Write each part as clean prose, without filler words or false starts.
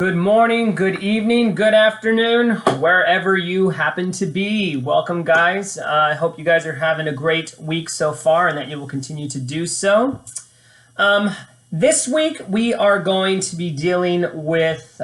Good morning, good evening, good afternoon, wherever you happen to be. Welcome, guys. I hope you guys are having a great week so far and that you will continue to do so. This week, we are going to be dealing with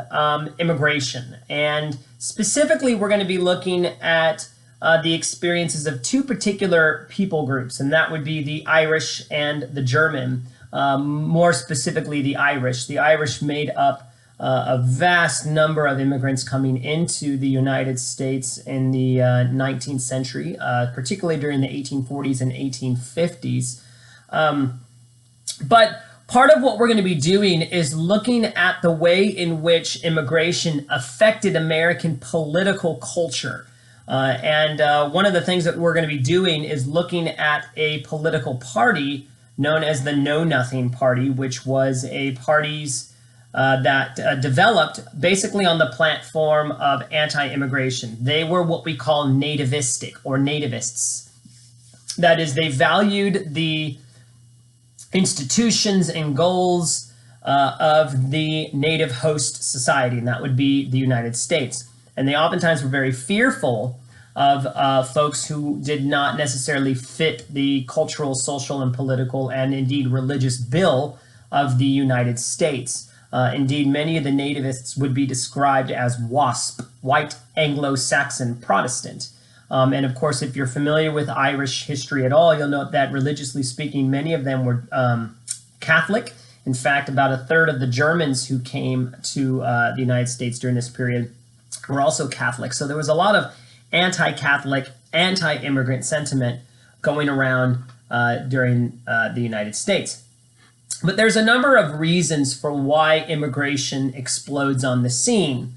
immigration. And specifically, we're going to be looking at the experiences of two particular people groups, and that would be the Irish and the German. More specifically, the Irish. The Irish made up a vast number of immigrants coming into the United States in the 19th century, particularly during the 1840s and 1850s. But part of what we're going to be doing is looking at the way in which immigration affected American political culture. And one of the things that we're going to be doing is looking at a political party known as the Know Nothing Party, which was a party's that developed basically on the platform of anti-immigration. They were what we call nativistic or nativists. That is, they valued the institutions and goals of the native host society, and that would be the United States. And they oftentimes were very fearful of folks who did not necessarily fit the cultural, social, and political, and indeed religious bill of the United States. Indeed, many of the nativists would be described as WASP, White Anglo-Saxon Protestant. And of course, if you're familiar with Irish history at all, you'll note that religiously speaking, many of them were Catholic. In fact, about a third of the Germans who came to the United States during this period were also Catholic. So there was a lot of anti-Catholic, anti-immigrant sentiment going around during the United States. But there's a number of reasons for why immigration explodes on the scene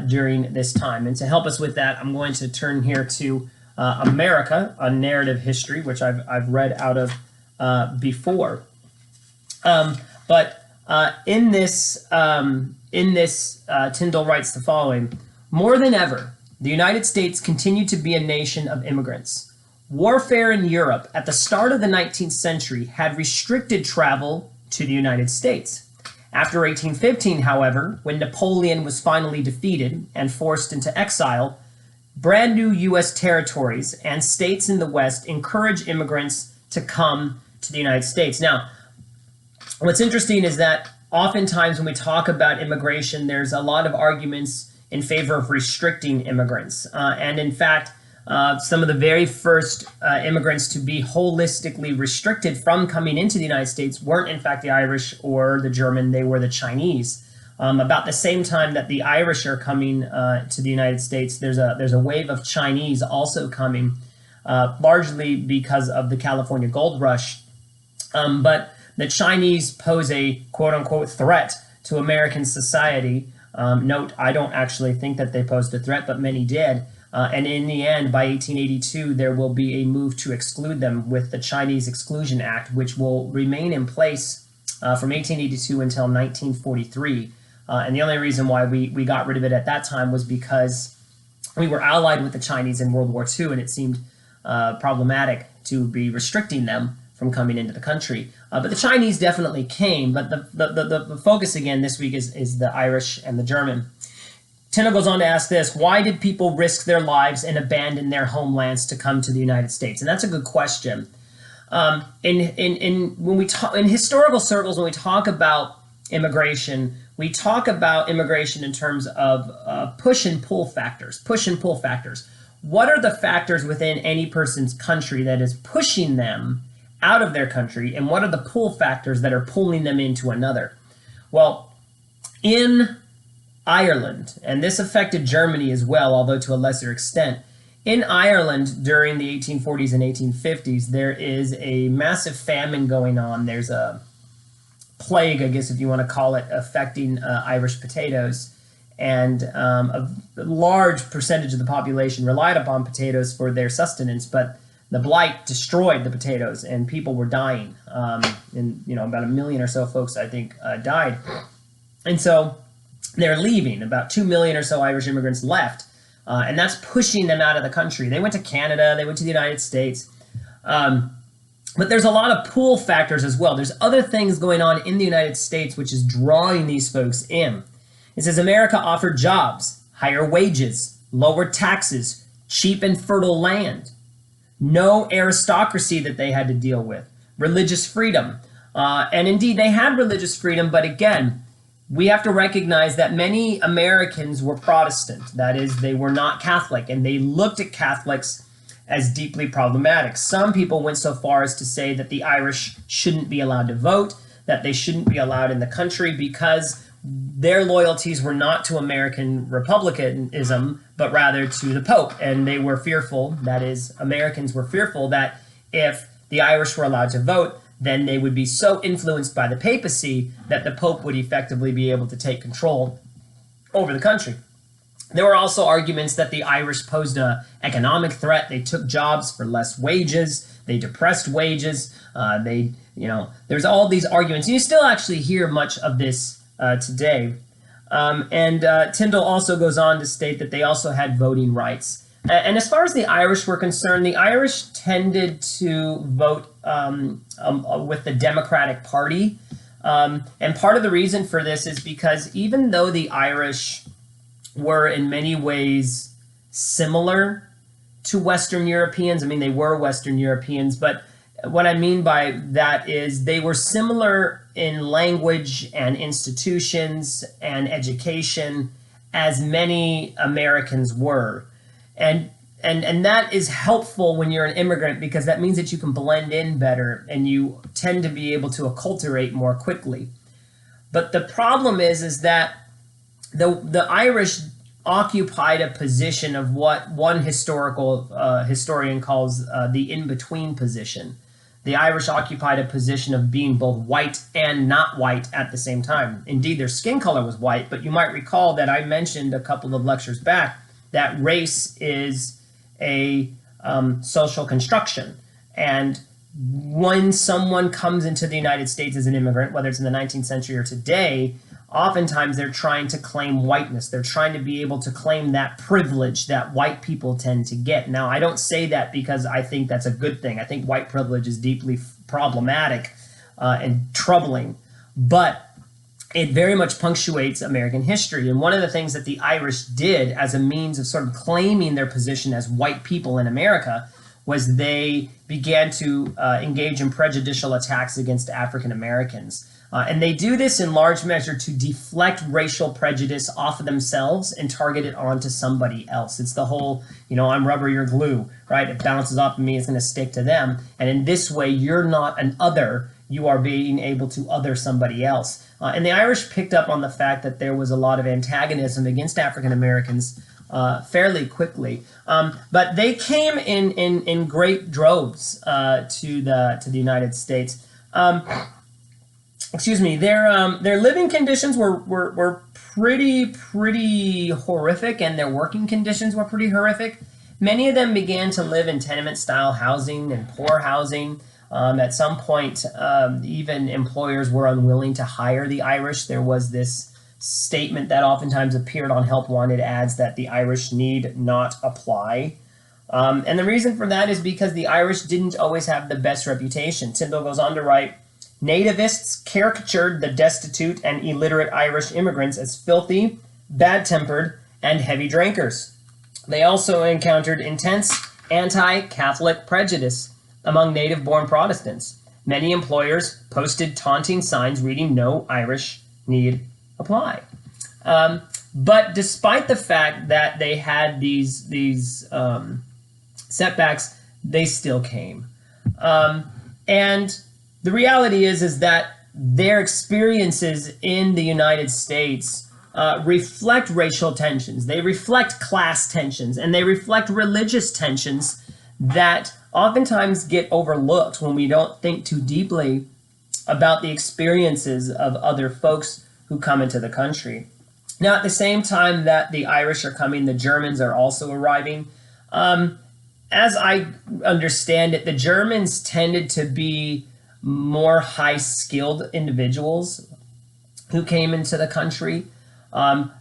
during this time. And to help us with that, I'm going to turn here to America, a narrative history, which I've read out of before. But in this, Tyndall writes the following: "More than ever, the United States continued to be a nation of immigrants. Warfare in Europe at the start of the 19th century had restricted travel to the United States. After 1815, however, when Napoleon was finally defeated and forced into exile, brand new U.S. territories and states in the West encouraged immigrants to come to the United States." Now, what's interesting is that oftentimes when we talk about immigration, there's a lot of arguments in favor of restricting immigrants. And in fact, some of the very first immigrants to be holistically restricted from coming into the United States weren't, in fact, the Irish or the German. They were the Chinese. About the same time that the Irish are coming to the United States, there's a wave of Chinese also coming, largely because of the California gold rush. But the Chinese pose a quote-unquote threat to American society. Note, I don't actually think that they posed a threat, but many did. And in the end, by 1882, there will be a move to exclude them with the Chinese Exclusion Act, which will remain in place from 1882 until 1943. And the only reason why we got rid of it at that time was because we were allied with the Chinese in World War II, and it seemed problematic to be restricting them from coming into the country. But the Chinese definitely came, but the focus again this week is the Irish and the German. Tyndall goes on to ask this: why did people risk their lives and abandon their homelands to come to the United States? And that's a good question. In historical circles, when we talk about immigration, we talk about immigration in terms of push and pull factors. Push and pull factors. What are the factors within any person's country that is pushing them out of their country, and what are the pull factors that are pulling them into another? Well, in Ireland, and this affected Germany as well, although to a lesser extent. In Ireland during the 1840s and 1850s, there is a massive famine going on. There's a plague, I guess if you want to call it, affecting Irish potatoes. And a large percentage of the population relied upon potatoes for their sustenance, but the blight destroyed the potatoes and people were dying. And about 1 million or so folks, I think, died. And so they're leaving. About 2 million or so Irish immigrants left, and that's pushing them out of the country. They went to Canada, they went to the United States. But there's a lot of pull factors as well. There's other things going on in the United States which is drawing these folks in. It says America offered jobs, higher wages, lower taxes, cheap and fertile land, no aristocracy that they had to deal with, religious freedom. And indeed, they had religious freedom, but again, we have to recognize that many Americans were Protestant. That is, they were not Catholic, and they looked at Catholics as deeply problematic. Some people went so far as to say that the Irish shouldn't be allowed to vote, that they shouldn't be allowed in the country because their loyalties were not to American republicanism, but rather to the Pope. And they were fearful, that is, Americans were fearful that if the Irish were allowed to vote, then they would be so influenced by the papacy that the Pope would effectively be able to take control over the country. There were also arguments that the Irish posed an economic threat. They took jobs for less wages. They depressed wages. There's all these arguments. You still actually hear much of this today. Tyndall also goes on to state that they also had voting rights. And as far as the Irish were concerned, the Irish tended to vote with the Democratic Party. And part of the reason for this is because even though the Irish were in many ways similar to Western Europeans, I mean, they were Western Europeans, but what I mean by that is they were similar in language and institutions and education as many Americans were. And that is helpful when you're an immigrant because that means that you can blend in better and you tend to be able to acculturate more quickly. But the problem is that the Irish occupied a position of what one historian calls the in-between position. The Irish occupied a position of being both white and not white at the same time. Indeed, their skin color was white, but you might recall that I mentioned a couple of lectures back that race is a social construction. And when someone comes into the United States as an immigrant, whether it's in the 19th century or today, oftentimes they're trying to claim whiteness. They're trying to be able to claim that privilege that white people tend to get. Now, I don't say that because I think that's a good thing. I think white privilege is deeply problematic and troubling, but it very much punctuates American history. And one of the things that the Irish did as a means of sort of claiming their position as white people in America was they began to engage in prejudicial attacks against African Americans. And they do this in large measure to deflect racial prejudice off of themselves and target it onto somebody else. It's the whole, I'm rubber, you're glue, right? It bounces off of me, it's going to stick to them. And in this way, you're not an other. You are being able to other somebody else. And the Irish picked up on the fact that there was a lot of antagonism against African Americans fairly quickly. But they came in great droves to the United States. Their living conditions were pretty horrific, and their working conditions were pretty horrific. Many of them began to live in tenement-style housing and poor housing. At some point, even employers were unwilling to hire the Irish. There was this statement that oftentimes appeared on help wanted ads that the Irish need not apply. And the reason for that is because the Irish didn't always have the best reputation. Tyndall goes on to write, nativists caricatured the destitute and illiterate Irish immigrants as filthy, bad-tempered, and heavy drinkers. They also encountered intense anti-Catholic prejudice among native-born Protestants. Many employers posted taunting signs reading "No Irish Need Apply." But despite the fact that they had these setbacks, they still came. And the reality is that their experiences in the United States reflect racial tensions. They reflect class tensions, and they reflect religious tensions that oftentimes get overlooked when we don't think too deeply about the experiences of other folks who come into the country. Now, at the same time that the Irish are coming, the Germans are also arriving. As I understand it, the Germans tended to be more high-skilled individuals who came into the country.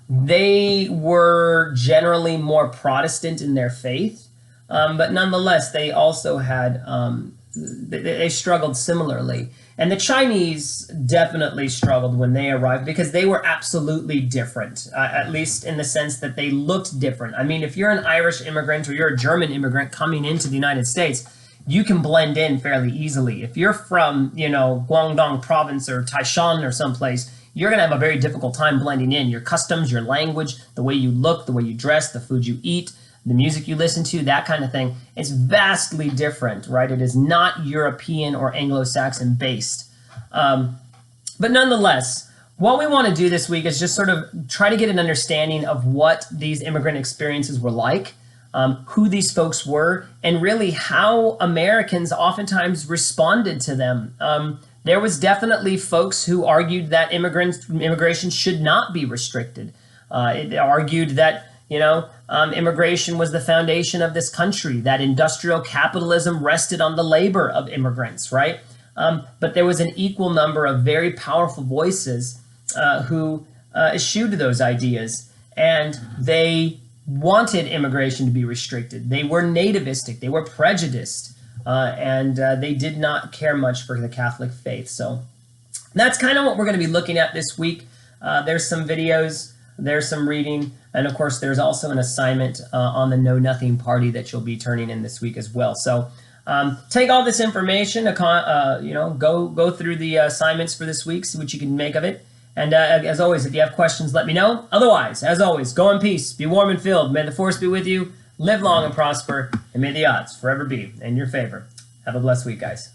They were generally more Protestant in their faith, but nonetheless, they also had they struggled similarly. And the Chinese definitely struggled when they arrived because they were absolutely different, at least in the sense that they looked different. I mean, if you're an Irish immigrant or you're a German immigrant coming into the United States, you can blend in fairly easily. If you're from, Guangdong province or Taishan or someplace, you're going to have a very difficult time blending in. Your customs, your language, the way you look, the way you dress, the food you eat, the music you listen to, that kind of thing, it's vastly different, right? It is not European or Anglo-Saxon based. But nonetheless, what we want to do this week is just sort of try to get an understanding of what these immigrant experiences were like, who these folks were, and really how Americans oftentimes responded to them. There was definitely folks who argued that immigration should not be restricted. It argued that immigration was the foundation of this country, that industrial capitalism rested on the labor of immigrants, right? But there was an equal number of very powerful voices who eschewed those ideas, and they wanted immigration to be restricted. They were nativistic, they were prejudiced, and they did not care much for the Catholic faith. So that's kind of what we're going to be looking at this week. There's some videos, there's some reading, and of course there's also an assignment on the Know Nothing Party that you'll be turning in this week as well. So take all this information, go through the assignments for this week, see what you can make of it. And as always, if you have questions, let me know. Otherwise, as always, go in peace, be warm and filled. May the force be with you, live long and prosper, and may the odds forever be in your favor. Have a blessed week, guys.